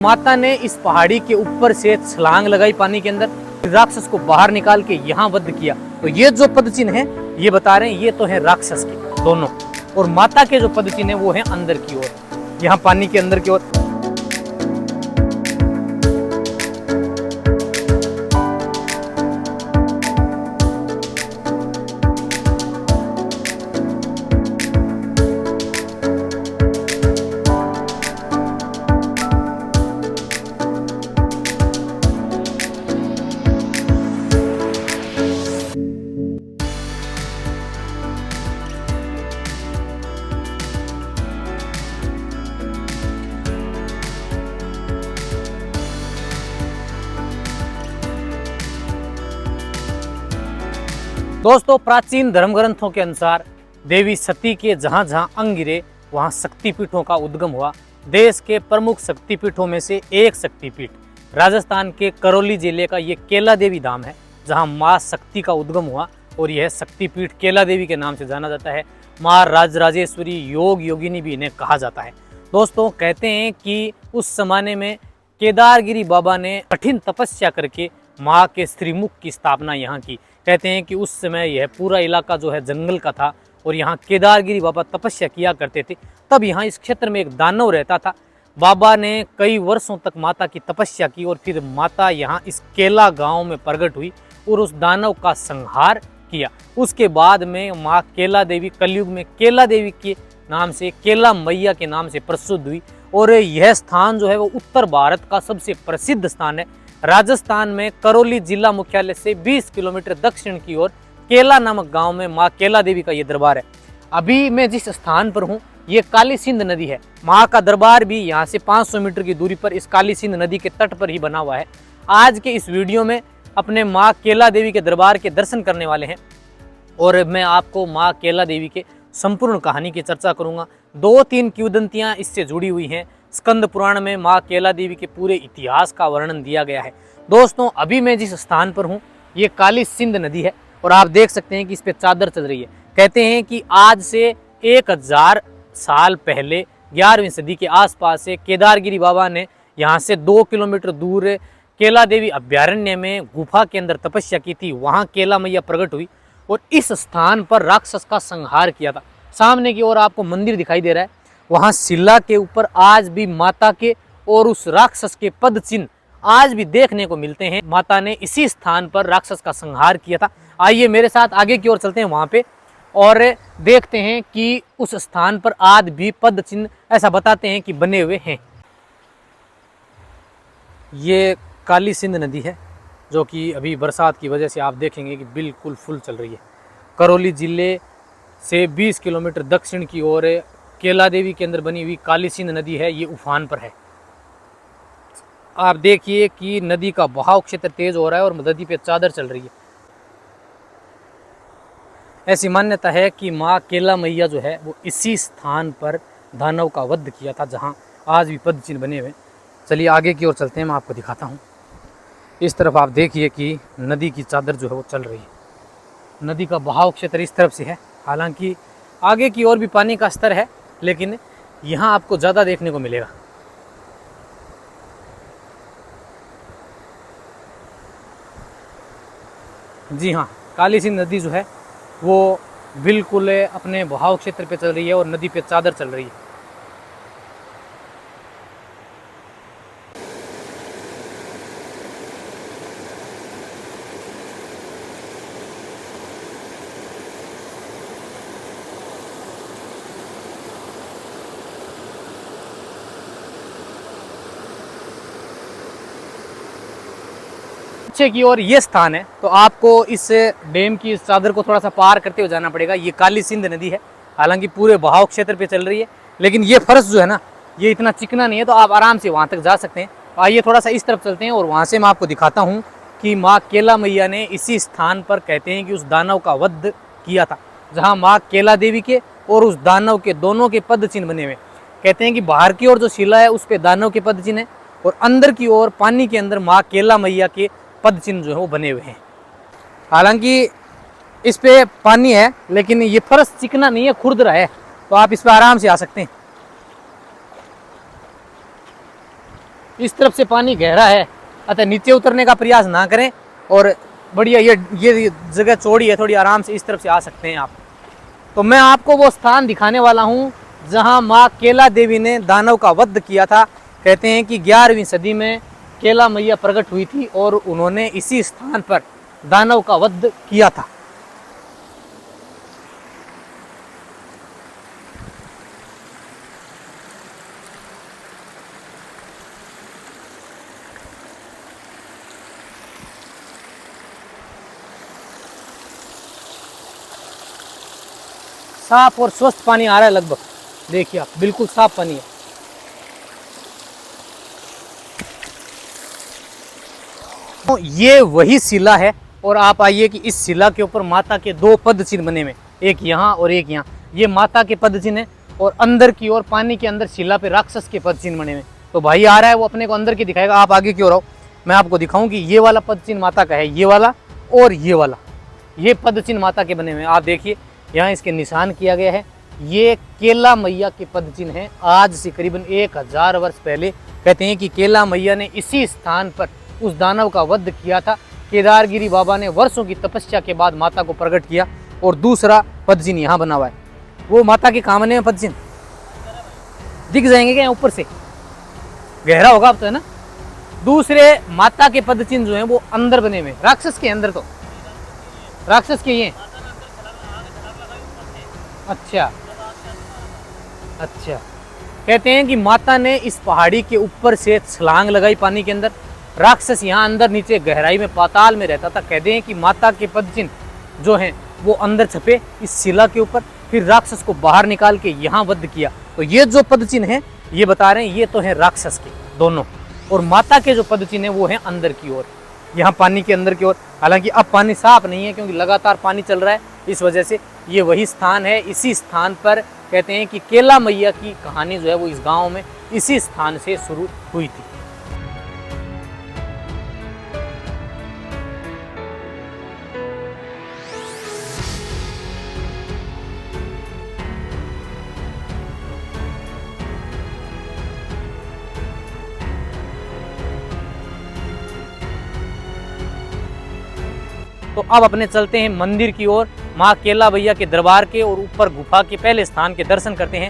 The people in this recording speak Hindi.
माता ने इस पहाड़ी के ऊपर से छलांग लगाई पानी के अंदर, राक्षस को बाहर निकाल के यहाँ वध किया। तो ये जो पद चिन्ह है ये बता रहे हैं ये तो है राक्षस के दोनों, और माता के जो पद चिन्ह है वो है अंदर की ओर, यहाँ पानी के अंदर की ओर। दोस्तों, प्राचीन धर्म ग्रंथों के अनुसार देवी सती के जहाँ जहाँ अंग गिरे वहाँ शक्तिपीठों का उद्गम हुआ। देश के प्रमुख शक्तिपीठों में से एक शक्तिपीठ राजस्थान के करौली जिले का ये केला देवी धाम है, जहाँ माँ शक्ति का उद्गम हुआ, और यह शक्तिपीठ केला देवी के नाम से जाना जाता है। माँ राजराजेश्वरी योग योगिनी भी इन्हें कहा जाता है। दोस्तों, कहते हैं कि उस जमाने में केदारगिरी बाबा ने कठिन तपस्या करके माँ के श्रीमुख की स्थापना यहाँ की। कहते हैं कि उस समय यह पूरा इलाका जो है जंगल का था और यहाँ केदारगिरी बाबा तपस्या किया करते थे। तब यहाँ इस क्षेत्र में एक दानव रहता था। बाबा ने कई वर्षों तक माता की तपस्या की और फिर माता यहाँ इस केला गांव में प्रकट हुई और उस दानव का संहार किया। उसके बाद में माँ केला देवी कलयुग में केला देवी के नाम से, केला मैया के नाम से प्रसिद्ध हुई। और यह स्थान जो है वो उत्तर भारत का सबसे प्रसिद्ध स्थान है। राजस्थान में करौली जिला मुख्यालय से 20 किलोमीटर दक्षिण की ओर केला नामक गांव में माँ केला देवी का ये दरबार है। अभी मैं जिस स्थान पर हूँ ये काली सिंध नदी है। माँ का दरबार भी यहाँ से 500 मीटर की दूरी पर इस काली सिंध नदी के तट पर ही बना हुआ है। आज के इस वीडियो में अपने माँ केला देवी के दरबार के दर्शन करने वाले हैं और मैं आपको माँ केला देवी के संपूर्ण कहानी की चर्चा करूँगा। 2-3 किंवदंतियाँ इससे जुड़ी हुई हैं। स्कंद पुराण में माँ केला देवी के पूरे इतिहास का वर्णन दिया गया है। दोस्तों, अभी मैं जिस स्थान पर हूँ ये काली सिंध नदी है और आप देख सकते हैं कि इस पे चादर चल रही है। कहते हैं कि आज से 1000 साल पहले 11वीं सदी के आसपास से केदारगिरी बाबा ने यहाँ से 2 किलोमीटर दूर केला देवी अभ्यारण्य में गुफा के अंदर तपस्या की थी। वहाँ केला मैया प्रकट हुई और इस स्थान पर राक्षस का संहार किया था। सामने की ओर आपको मंदिर दिखाई दे रहा है, वहाँ शिला के ऊपर आज भी माता के और उस राक्षस के पद चिन्ह आज भी देखने को मिलते हैं। माता ने इसी स्थान पर राक्षस का संहार किया था। आइए मेरे साथ आगे की ओर चलते हैं वहाँ पे और देखते हैं कि उस स्थान पर आज भी पद चिन्ह ऐसा बताते हैं कि बने हुए हैं। ये काली सिंध नदी है जो कि अभी बरसात की वजह से आप देखेंगे कि बिल्कुल फुल चल रही है। करौली जिले से 20 किलोमीटर दक्षिण की ओर केला देवी के अंदर बनी हुई काली सिंध नदी है, ये उफान पर है। आप देखिए कि नदी का बहाव क्षेत्र तेज हो रहा है और नदी पे चादर चल रही है। ऐसी मान्यता है कि माँ केला मैया जो है वो इसी स्थान पर दानव का वध किया था, जहाँ आज भी पद चिन्ह बने हुए। चलिए आगे की ओर चलते हैं, मैं आपको दिखाता हूँ। इस तरफ आप देखिए कि नदी की चादर जो है वो चल रही है। नदी का बहाव क्षेत्र इस तरफ से है। हालांकि आगे की ओर भी पानी का स्तर है, लेकिन यहाँ आपको ज़्यादा देखने को मिलेगा। जी हाँ, काली सिंध नदी जो है वो बिल्कुल अपने बहाव क्षेत्र पे चल रही है और नदी पे चादर चल रही है। पीछे की ओर ये स्थान है, तो आपको इस डैम की इस चादर को थोड़ा सा पार करते हुए जाना पड़ेगा। ये काली सिंध नदी है, हालांकि पूरे बहाव क्षेत्र पे चल रही है, लेकिन ये फर्श जो है ना ये इतना चिकना नहीं है, तो आप आराम से वहाँ तक जा सकते हैं। तो आइए थोड़ा सा इस तरफ चलते हैं और वहाँ से मैं आपको दिखाता हूँ कि माँ केला मैया ने इसी स्थान पर कहते हैं कि उस दानव का वध किया था, जहाँ माँ केला देवी के और उस दानव के दोनों के पद चिन्ह बने हुए। कहते हैं कि बाहर की ओर जो शिला है उस पर दानव के पद चिन्ह है और अंदर की ओर पानी के अंदर माँ केला मैया के पद चिन्ह जो है वो बने हुए हैं। हालांकि इस पे पानी है, लेकिन ये फर्श चिकना नहीं है, खुरदरा है, तो आप इस पे आराम से आ सकते हैं। इस तरफ से पानी गहरा है, अतः नीचे उतरने का प्रयास ना करें और बढ़िया ये जगह चौड़ी है, थोड़ी आराम से इस तरफ से आ सकते हैं आप। तो मैं आपको वो स्थान दिखाने वाला हूँ जहाँ माँ केला देवी ने दानव का वध किया था। कहते हैं कि 11वीं सदी में केला मैया प्रकट हुई थी और उन्होंने इसी स्थान पर दानव का वध किया था। साफ और स्वस्थ पानी आ रहा है लगभग, देखिए आप, बिल्कुल साफ पानी है। तो ये वही शिला है और आप आइए कि इस शिला के ऊपर माता के 2 पद चिन्ह बने हुए, एक यहाँ और एक यहाँ। ये माता के पद चिन्ह है और अंदर की ओर पानी के अंदर शिला पे राक्षस के पद चिन्ह बने हुए। तो भाई आ रहा है वो अपने को अंदर की दिखाएगा, आप आगे की ओर आओ, मैं आपको दिखाऊं कि ये वाला पद चिन्ह माता का है, ये वाला और ये वाला, ये पद चिन्ह माता के बने हुए हैं। आप देखिए यहाँ इसके निशान किया गया है, ये केला मैया के पद चिन्ह है। आज से करीबन 1000 वर्ष पहले कहते हैं कि केला मैया ने इसी स्थान पर उस दानव का वध किया था। केदारगिरी बाबा ने वर्षों की तपस्या के बाद माता को प्रकट किया। और दूसरा पद चिन्ह यहाँ बना हुआ है, वो माता के काम में पद चिन्ह दिख जाएंगे क्या ऊपर से, गहरा होगा अब तो, है ना। दूसरे माता के पद चिन्ह जो है वो अंदर बने हुए, राक्षस के अंदर, तो राक्षस के ये, अच्छा अच्छा। कहते हैं कि माता ने इस पहाड़ी के ऊपर से छलांग लगाई पानी के अंदर, राक्षस यहाँ अंदर नीचे गहराई में पाताल में रहता था। कहते हैं कि माता के पद चिन्ह जो हैं वो अंदर छपे इस शिला के ऊपर, फिर राक्षस को बाहर निकाल के यहाँ वध किया। तो ये जो पद चिन्ह है ये बता रहे हैं ये तो है राक्षस के दोनों, और माता के जो पद चिन्ह है वो है अंदर की ओर, यहाँ पानी के अंदर की ओर। हालांकि अब पानी साफ नहीं है क्योंकि लगातार पानी चल रहा है, इस वजह से ये वही स्थान है। इसी स्थान पर कहते हैं कि केला मैया की कहानी जो है वो इस गांव में इसी स्थान से शुरू हुई थी। तो अब अपने चलते हैं मंदिर की ओर, माँ केला मैया के दरबार के, और ऊपर गुफा के पहले स्थान के दर्शन करते हैं।